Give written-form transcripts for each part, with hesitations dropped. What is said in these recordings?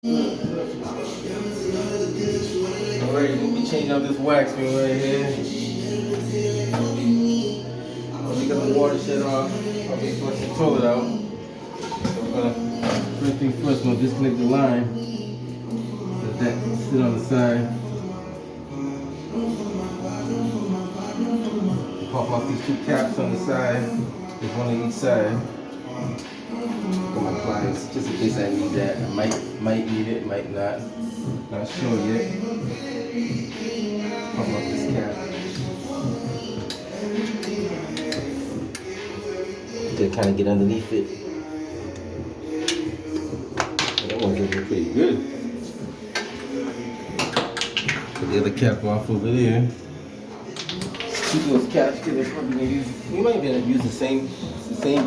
Alright, we'll be changing out this wax ring right here. When we got the water shut off, I'll be flushing the toilet out. So I'm gonna, first thing first, I'm gonna disconnect the line. Let that sit on the side. Pop off these two caps on the side. There's one on each side. For my clients, just in case I need that. I might need it, might not. Not sure yet. Pop off this cap. To kind of get underneath it. That one's looking pretty good. Put the other cap off over there. Keep those caps because they're probably gonna use. We might be able to use the same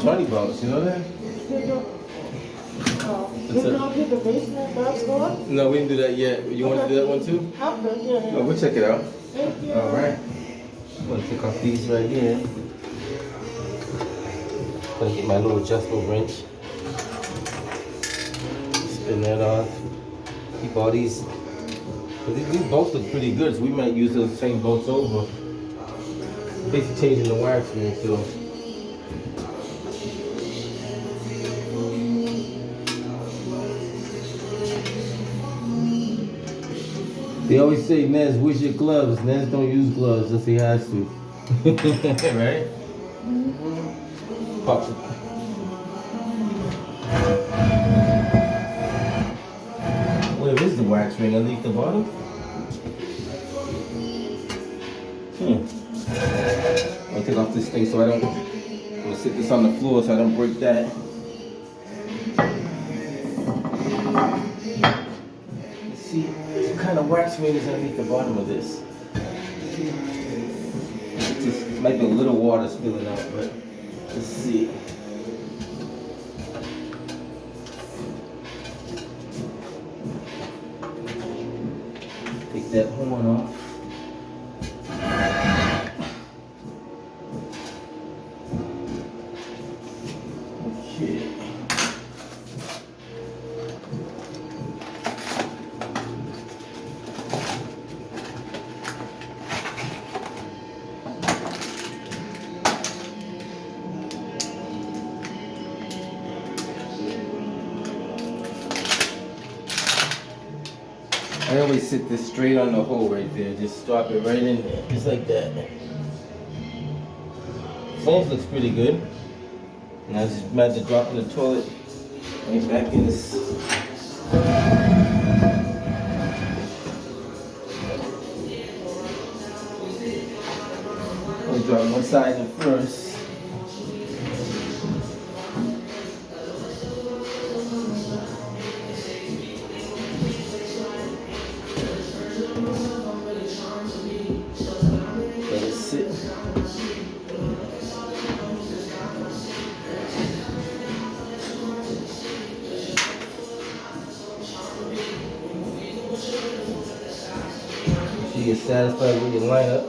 Johnny bolts. You know that? You don't get the basement box going? No, we didn't do that yet. You want to do that one too? Okay, yeah. No, we'll check it out. Thank you. All right. I'm gonna take off these right here. Gonna get my little adjustable wrench. Spin that off. Keep all these. These bolts look pretty good, so we might use those same bolts over. Basically changing the wax ring, so. They always say, Nez, where's your gloves? Nez don't use gloves unless he has to. Right? Pop it. Where is the wax ring? Underneath the bottom? I'll take off this thing so I don't. I'm gonna sit this on the floor so I don't break that. Let's see what kind of wax ring is underneath the bottom of this. Just might be a little water spilling out, but let's see. Take that horn off. Okay. I always sit this straight on the hole right there. Just drop it right in there, just like that. Flames looks pretty good. Now just imagine dropping the toilet right back in this. I'll drop one side in first. Let it sit. So you get satisfied with your lineup.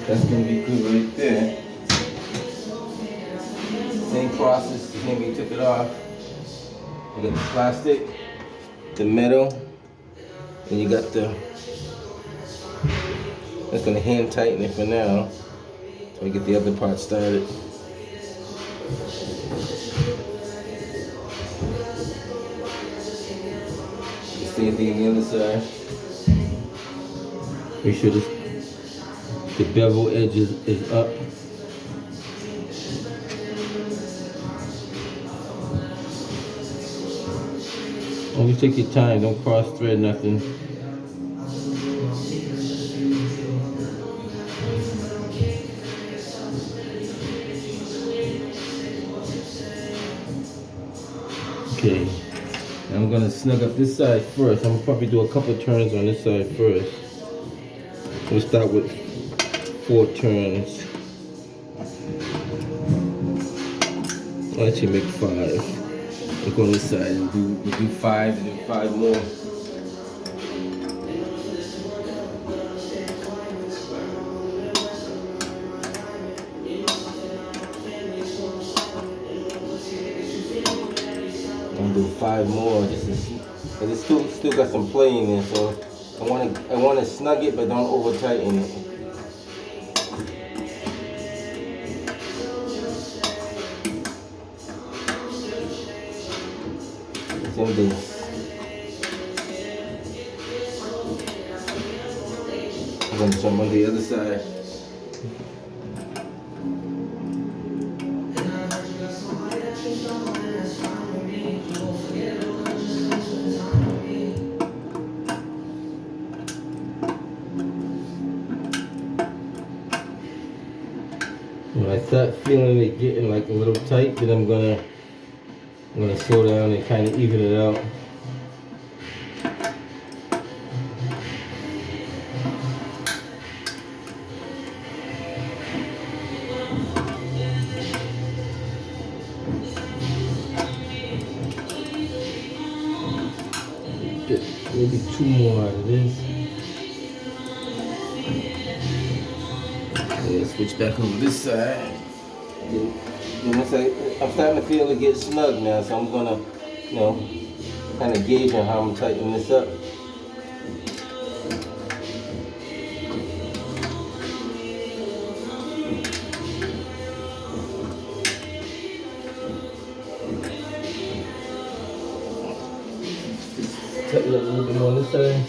That's gonna be good right there. Same process as when we took it off. You got the plastic, the metal, and you got the. That's gonna hand tighten it for now. So we get the other part started. Same thing on the other side. Make sure the bevel edge is up. Always take your time, don't cross thread nothing. Okay, now I'm gonna snug up this side first. I'm gonna probably do a couple of turns on this side first. We'll start with 4 turns. I'll actually make 5. Look on this side and we'll do 5 and then 5 more. 5 more just because it's still got some play in there. So I want to snug it, but don't over tighten it. It's in this. I'm gonna jump on the other side. When I start feeling it getting like a little tight, then I'm gonna slow down and kind of even it out. Get maybe 2 more out of this. And switch back over this side. Then I'm starting to feel it get snug now, so I'm gonna, kind of gauge on how I'm tightening this up. Tighten up a little bit more on this side.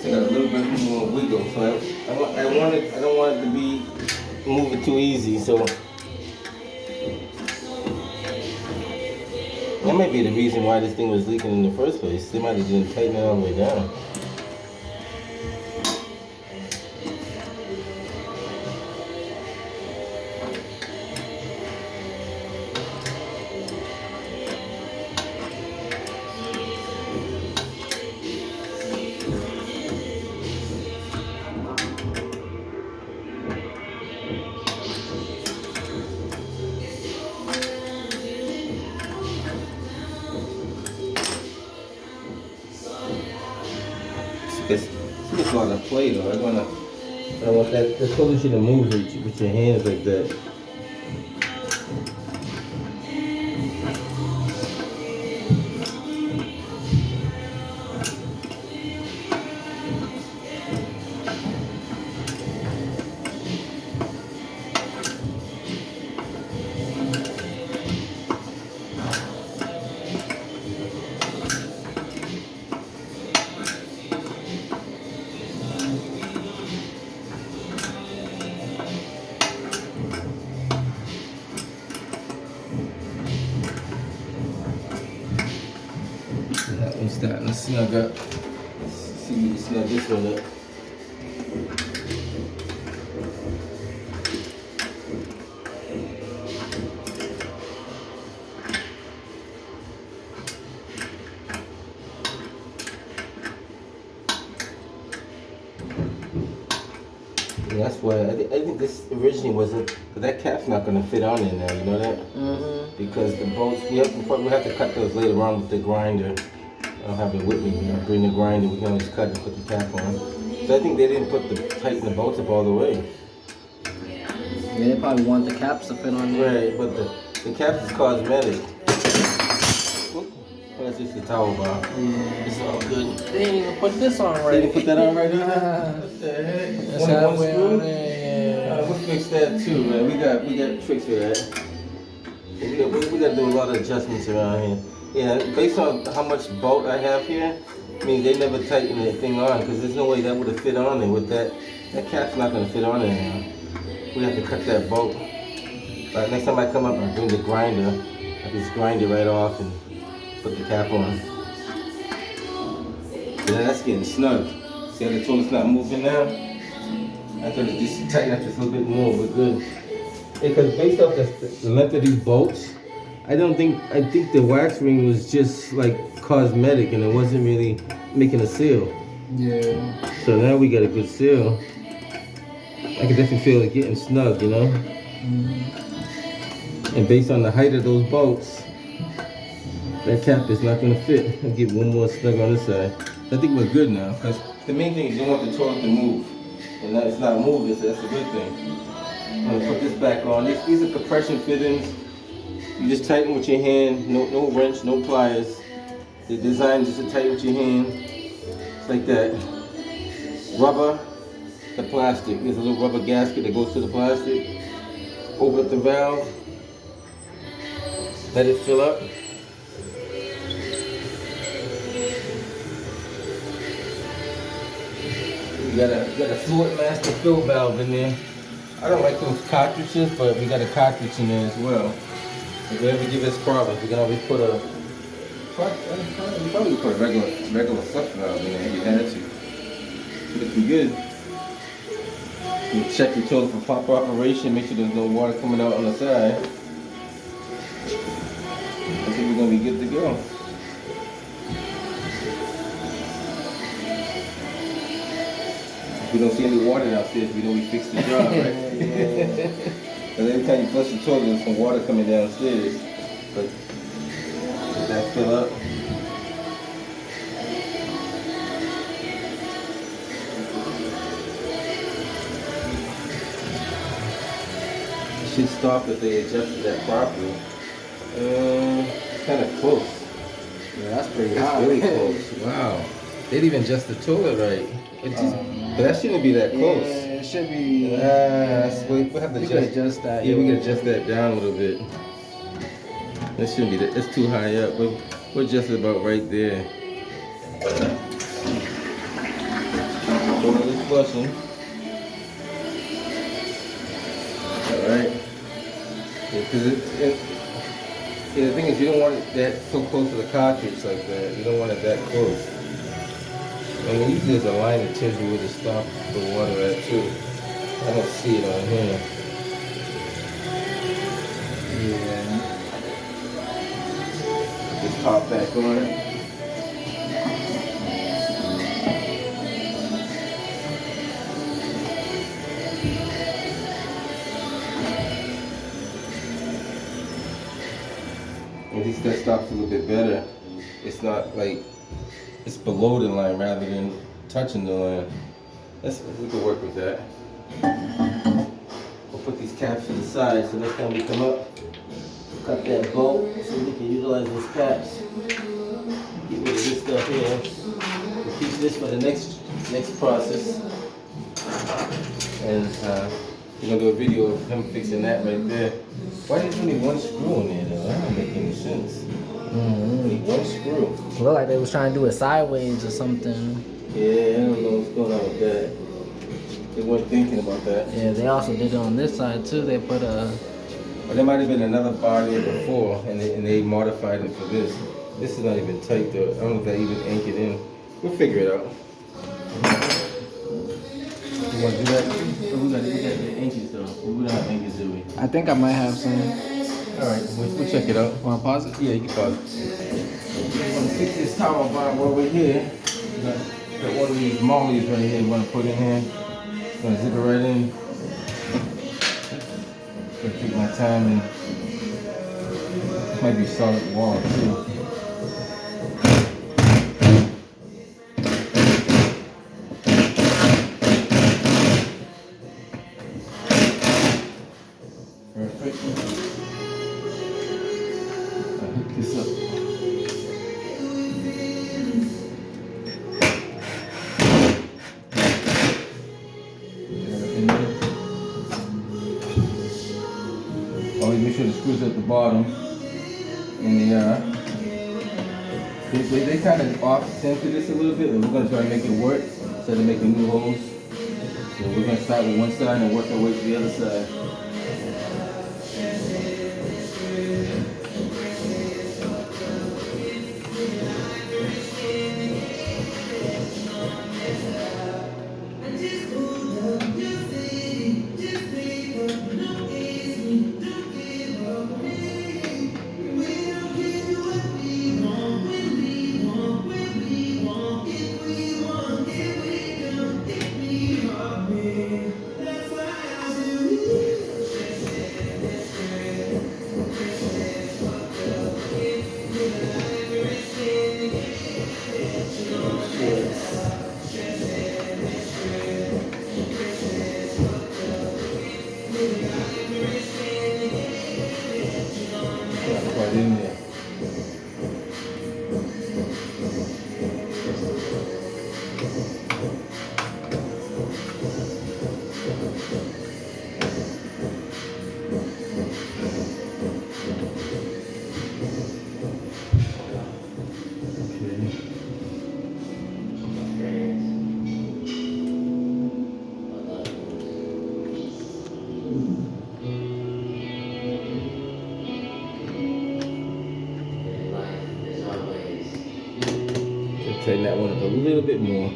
So I got a little bit more wiggle, so I don't want it to be moving too easy, so that might be the reason why this thing was leaking in the first place. They might have didn't tighten it all the way down. It's a lot of play though. I don't want that. The clothes you to move with your hands like that. That one's starting to snug up. Let's see, snug this one up. And that's why I think this originally wasn't, but that cap's not going to fit on in now, you know that? Mm-hmm. Because the bolts, we have to cut those later on with the grinder. I don't have it with me. I bring the grinder, we can always cut and put the cap on. So I think they didn't tighten the bolts up all the way. Yeah, they probably want the caps to fit on there. Right, but the caps is cosmetic. Well, that's just the towel bar. Yeah. It's all good. They didn't even put this on right. They didn't put that on right now? Nah. What the heck? That's One halfway screw? on there, yeah. We'll fix that too, man. We got tricks for that. We got to do a lot of adjustments around here. Yeah, based on how much bolt I have here, I mean, they never tightened that thing on because there's no way that would have fit on there with that. That cap's not going to fit on there now. We have to cut that bolt. But next time I come up, I bring the grinder. I just grind it right off and put the cap on. Yeah, that's getting snug. See how the toilet's not moving now? I thought it just tighten up just a little bit more, but good. Because based off the length of these bolts, I think the wax ring was just like cosmetic and it wasn't really making a seal. Yeah. So now we got a good seal. I can definitely feel it getting snug, you know? And based on the height of those bolts, that cap is not gonna fit. I'll get one more snug on this side. I think we're good now, because the main thing is you don't want the toilet to move. And it's not moving, so that's a good thing. I'm gonna put this back on. These are compression fittings. You just tighten with your hand, no wrench, no pliers. They're designed just to tighten with your hand. It's like that. Rubber, the plastic. There's a little rubber gasket that goes to the plastic. Open up the valve. Let it fill up. You got a fluid master fill valve in there. I don't like those cartridges, but we got a cartridge in there as well. If we ever give us problems, we can always put a probably put a regular flush valve in there if you had to. Looking good. You check your toilet for proper operation, make sure there's no water coming out on the side. I think we're gonna be good to go. If we don't see any water downstairs, we know we fixed the job, right? Because every time you flush the toilet, there's some water coming downstairs. But does that fill up? It should stop if they adjusted that properly. It's kind of close. Yeah, that's pretty It's high. really close. Wow. They didn't even adjust the toilet right. It just, but that shouldn't be that close. Yeah, it should be. We'll have to We could adjust that. Yeah, we can adjust that down a little bit. That shouldn't be that. It's too high up. We're just about right there. So it's flushing. All right. Because the thing is, you don't want it that so close to the cartridge like that. You don't want it that close. And usually there's a line that tells you where to stop the water at too. I don't see it on here. Yeah. Just top back on it. At least that stops a little bit better. It's not like, it's below the line rather than touching the line. We can work with that. We'll put these caps to the side so next time we come up, cut that bolt so we can utilize those caps. Get rid of this stuff here. We'll keep this for the next process. And we're gonna do a video of him fixing that right there. Why there's only one screw in there though? That don't make any sense. Only one screw. Looked like they was trying to do it sideways or something. Yeah, I don't know what's going on with that. They weren't thinking about that. Yeah, they also did it on this side too. They put a. But there might have been another bar there before, and they modified it for this. This is not even tight though. I don't know if that even anchored in. We'll figure it out. You want to do that? Oh, we got the anchors though. We don't have anchors, do we? I think I might have some. All right, we'll check it out. Want to pause it? Yeah, you can pause it. I'm gonna fix this tower bar over here. Got one of these mollies right here. I'm gonna put in here. Gonna zip it right in. Gonna take my time and this might be solid wall too. Perfect. I'll hook this up. Always make sure the screws at the bottom. And they kind of off-center this a little bit, and we're going to try to make it work instead of making new holes. So we're going to start with one side and work our way to the other side. that one up a little bit more.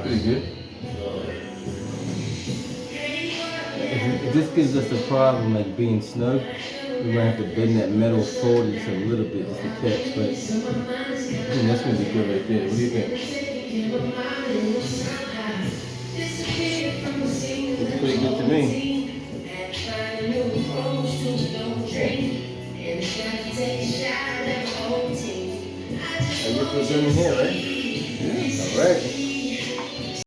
Pretty good. If this gives us a problem like being snug, we're gonna have to bend that metal forward just a little bit just to catch, but I think that's gonna be good right there. What do you think? It's pretty good to me. I guess we're done in here, right? Yeah. Alright.